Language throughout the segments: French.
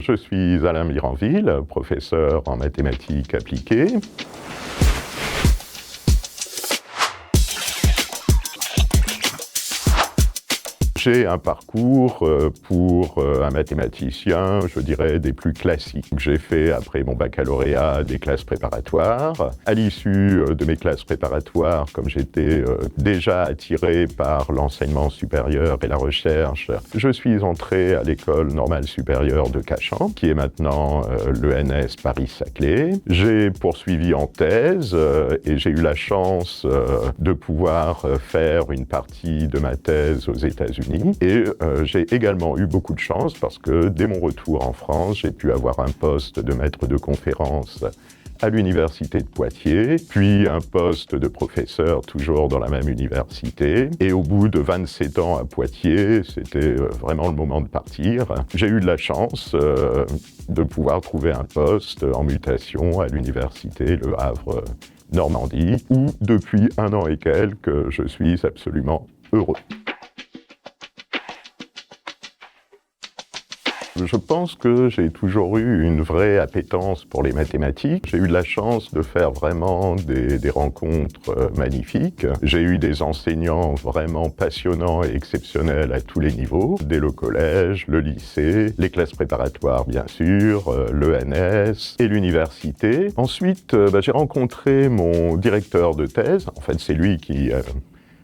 je suis Alain Miranville, professeur en mathématiques appliquées. J'ai un parcours pour un mathématicien, je dirais, des plus classiques. J'ai fait, après mon baccalauréat, des classes préparatoires. À l'issue de mes classes préparatoires, comme j'étais déjà attiré par l'enseignement supérieur et la recherche, je suis entré à l'École normale supérieure de Cachan, qui est maintenant l'ENS Paris-Saclay. J'ai poursuivi en thèse et j'ai eu la chance de pouvoir faire une partie de ma thèse aux États-Unis. Et j'ai également eu beaucoup de chance parce que dès mon retour en France, j'ai pu avoir un poste de maître de conférence à l'université de Poitiers, puis un poste de professeur toujours dans la même université. Et au bout de 27 ans à Poitiers, c'était vraiment le moment de partir. J'ai eu de la chance de pouvoir trouver un poste en mutation à l'université Le Havre Normandie, où depuis 1 an et quelques, je suis absolument heureux. Je pense que j'ai toujours eu une vraie appétence pour les mathématiques. J'ai eu la chance de faire vraiment des rencontres magnifiques. J'ai eu des enseignants vraiment passionnants et exceptionnels à tous les niveaux, dès le collège, le lycée, les classes préparatoires bien sûr, l'ENS et l'université. Ensuite, j'ai rencontré mon directeur de thèse. En fait, c'est lui qui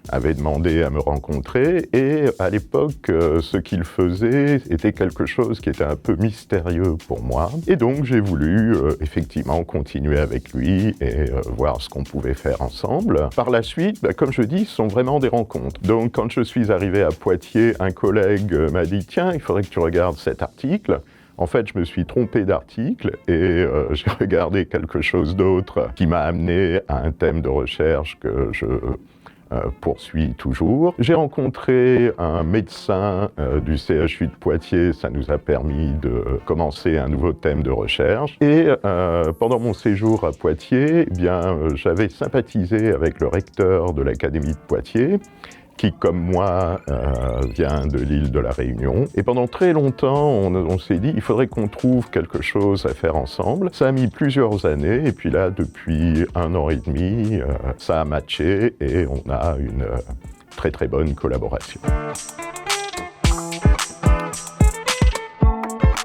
avait demandé à me rencontrer, et à l'époque, ce qu'il faisait était quelque chose qui était un peu mystérieux pour moi. Et donc j'ai voulu effectivement continuer avec lui et voir ce qu'on pouvait faire ensemble. Par la suite, comme je dis, ce sont vraiment des rencontres. Donc quand je suis arrivé à Poitiers, un collègue m'a dit « Tiens, il faudrait que tu regardes cet article ». En fait, je me suis trompé d'article et j'ai regardé quelque chose d'autre qui m'a amené à un thème de recherche que je poursuit toujours. J'ai rencontré un médecin du CHU de Poitiers, ça nous a permis de commencer un nouveau thème de recherche. Et pendant mon séjour à Poitiers, j'avais sympathisé avec le recteur de l'Académie de Poitiers, qui, comme moi, vient de l'île de la Réunion. Et pendant très longtemps, on s'est dit, il faudrait qu'on trouve quelque chose à faire ensemble. Ça a mis plusieurs années, et puis là, depuis 1 an et demi, ça a matché, et on a une très très bonne collaboration.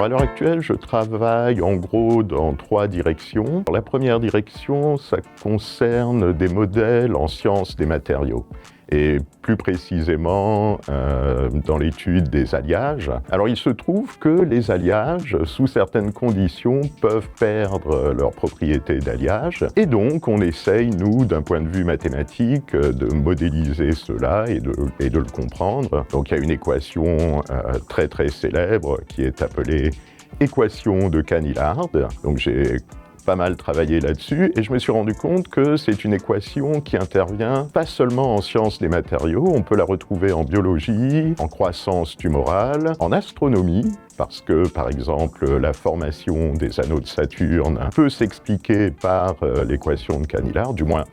À l'heure actuelle, je travaille en gros dans 3 directions. La première direction, ça concerne des modèles en sciences des matériaux, et plus précisément dans l'étude des alliages. Alors il se trouve que les alliages, sous certaines conditions, peuvent perdre leurs propriétés d'alliage, et donc on essaye, nous, d'un point de vue mathématique, de modéliser cela et de le comprendre. Donc il y a une équation très très célèbre qui est appelée équation de Canillard. Donc j'ai pas mal travaillé là-dessus, et je me suis rendu compte que c'est une équation qui intervient pas seulement en sciences des matériaux, on peut la retrouver en biologie, en croissance tumorale, en astronomie, parce que, par exemple, la formation des anneaux de Saturne peut s'expliquer par l'équation de Canillard, du moins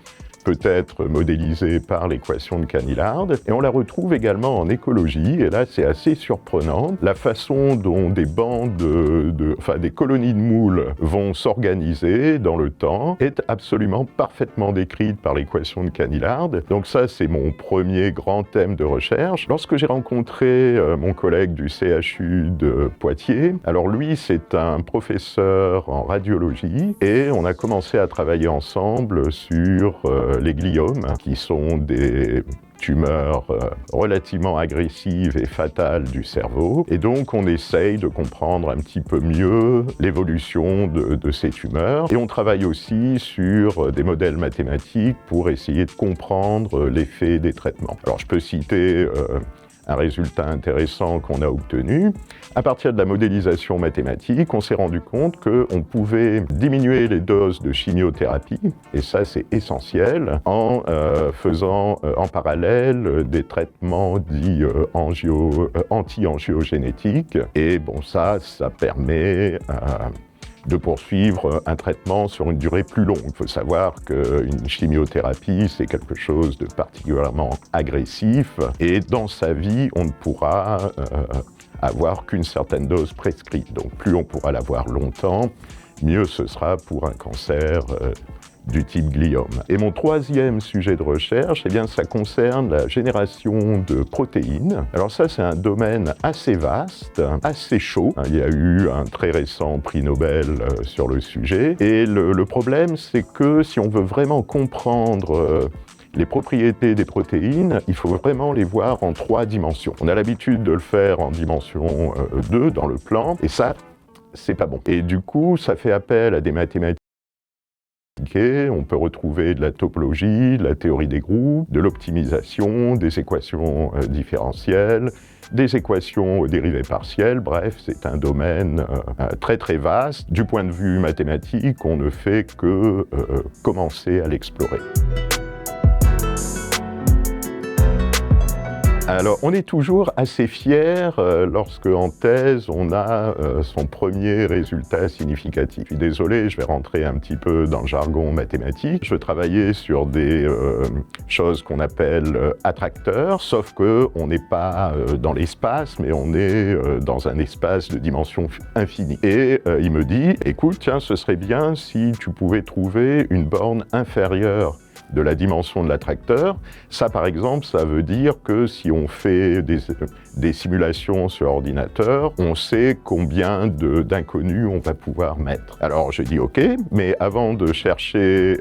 peut-être modélisée par l'équation de Canillard, et on la retrouve également en écologie, et là c'est assez surprenant. La façon dont des bandes, des colonies de moules vont s'organiser dans le temps est absolument parfaitement décrite par l'équation de Canillard. Donc ça, c'est mon premier grand thème de recherche. Lorsque j'ai rencontré mon collègue du CHU de Poitiers, alors lui c'est un professeur en radiologie, et on a commencé à travailler ensemble sur les gliomes, qui sont des tumeurs relativement agressives et fatales du cerveau. Et donc on essaye de comprendre un petit peu mieux l'évolution de ces tumeurs. Et on travaille aussi sur des modèles mathématiques pour essayer de comprendre l'effet des traitements. Alors je peux citer un résultat intéressant qu'on a obtenu. À partir de la modélisation mathématique, on s'est rendu compte qu'on pouvait diminuer les doses de chimiothérapie, et ça c'est essentiel, en faisant en parallèle des traitements dits anti-angiogénétiques. Et bon, ça permet de poursuivre un traitement sur une durée plus longue. Il faut savoir qu'une chimiothérapie, c'est quelque chose de particulièrement agressif, et dans sa vie, on ne pourra avoir qu'une certaine dose prescrite. Donc plus on pourra l'avoir longtemps, mieux ce sera pour un cancer du type gliome. Et mon troisième sujet de recherche, eh bien, ça concerne la génération de protéines. Alors ça, c'est un domaine assez vaste, assez chaud. Il y a eu un très récent prix Nobel sur le sujet. Et le problème, c'est que si on veut vraiment comprendre les propriétés des protéines, il faut vraiment les voir en 3 dimensions. On a l'habitude de le faire en dimension 2 dans le plan, et ça, c'est pas bon. Et du coup, ça fait appel à des mathématiques. On peut retrouver de la topologie, de la théorie des groupes, de l'optimisation, des équations différentielles, des équations aux dérivées partielles. Bref, c'est un domaine très très vaste. Du point de vue mathématique, on ne fait que commencer à l'explorer. Alors, on est toujours assez fier lorsque, en thèse, on a son premier résultat significatif. Je suis désolé, je vais rentrer un petit peu dans le jargon mathématique. Je travaillais sur des choses qu'on appelle attracteurs, sauf qu'on n'est pas dans l'espace, mais on est dans un espace de dimension infinie. Et il me dit, écoute, tiens, ce serait bien si tu pouvais trouver une borne inférieure de la dimension de l'attracteur. Ça, par exemple, ça veut dire que si on fait des simulations sur ordinateur, on sait combien d'inconnus on va pouvoir mettre. Alors, je dis OK, mais avant de chercher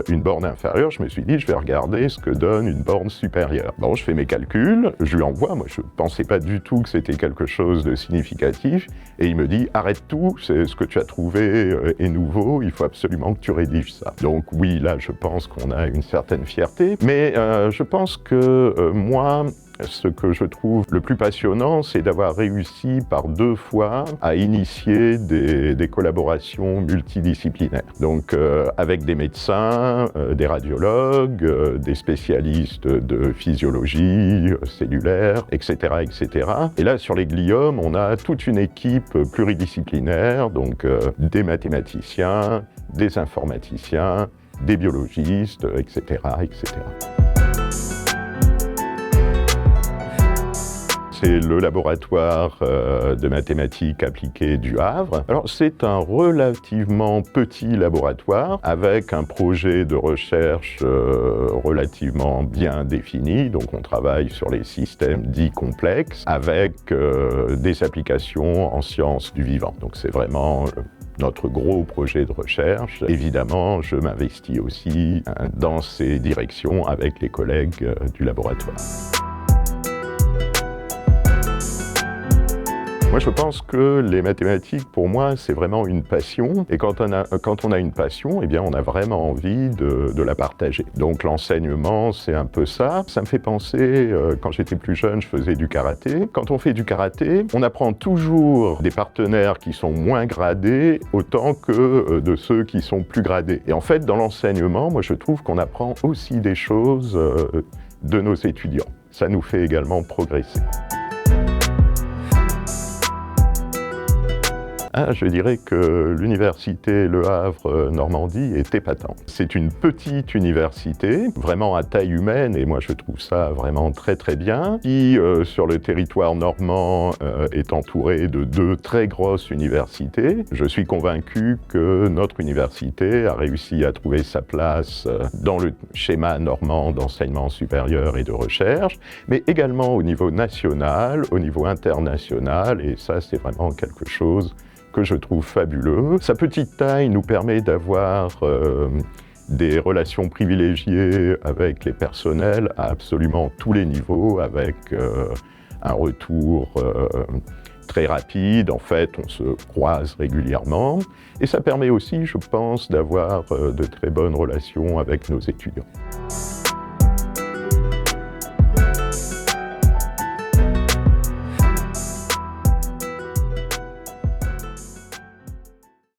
une borne inférieure, je me suis dit, je vais regarder ce que donne une borne supérieure. Bon, je fais mes calculs, je lui envoie, moi je ne pensais pas du tout que c'était quelque chose de significatif, et il me dit, arrête tout, c'est ce que tu as trouvé est nouveau, il faut absolument que tu rédiges ça. Donc oui, là, je pense qu'on a une certaine fierté, mais je pense que moi, ce que je trouve le plus passionnant, c'est d'avoir réussi par 2 fois à initier des collaborations multidisciplinaires. Donc avec des médecins, des radiologues, des spécialistes de physiologie cellulaire, etc., etc. Et là, sur les gliomes, on a toute une équipe pluridisciplinaire, donc des mathématiciens, des informaticiens, des biologistes, etc., etc. C'est le laboratoire de mathématiques appliquées du Havre. Alors c'est un relativement petit laboratoire avec un projet de recherche relativement bien défini. Donc on travaille sur les systèmes dits complexes avec des applications en sciences du vivant. Donc c'est vraiment notre gros projet de recherche. Évidemment, je m'investis aussi dans ces directions avec les collègues du laboratoire. Moi, je pense que les mathématiques, pour moi, c'est vraiment une passion. Et quand on a une passion, eh bien, on a vraiment envie de la partager. Donc, l'enseignement, c'est un peu ça. Ça me fait penser, quand j'étais plus jeune, je faisais du karaté. Quand on fait du karaté, on apprend toujours des partenaires qui sont moins gradés autant que de ceux qui sont plus gradés. Et en fait, dans l'enseignement, moi, je trouve qu'on apprend aussi des choses de nos étudiants. Ça nous fait également progresser. Je dirais que l'université Le Havre Normandie est épatante. C'est une petite université, vraiment à taille humaine, et moi je trouve ça vraiment très très bien, qui sur le territoire normand est entourée de 2 très grosses universités. Je suis convaincu que notre université a réussi à trouver sa place dans le schéma normand d'enseignement supérieur et de recherche, mais également au niveau national, au niveau international, et ça c'est vraiment quelque chose que je trouve fabuleux. Sa petite taille nous permet d'avoir des relations privilégiées avec les personnels à absolument tous les niveaux, avec un retour très rapide. En fait, on se croise régulièrement. Et ça permet aussi, je pense, d'avoir de très bonnes relations avec nos étudiants.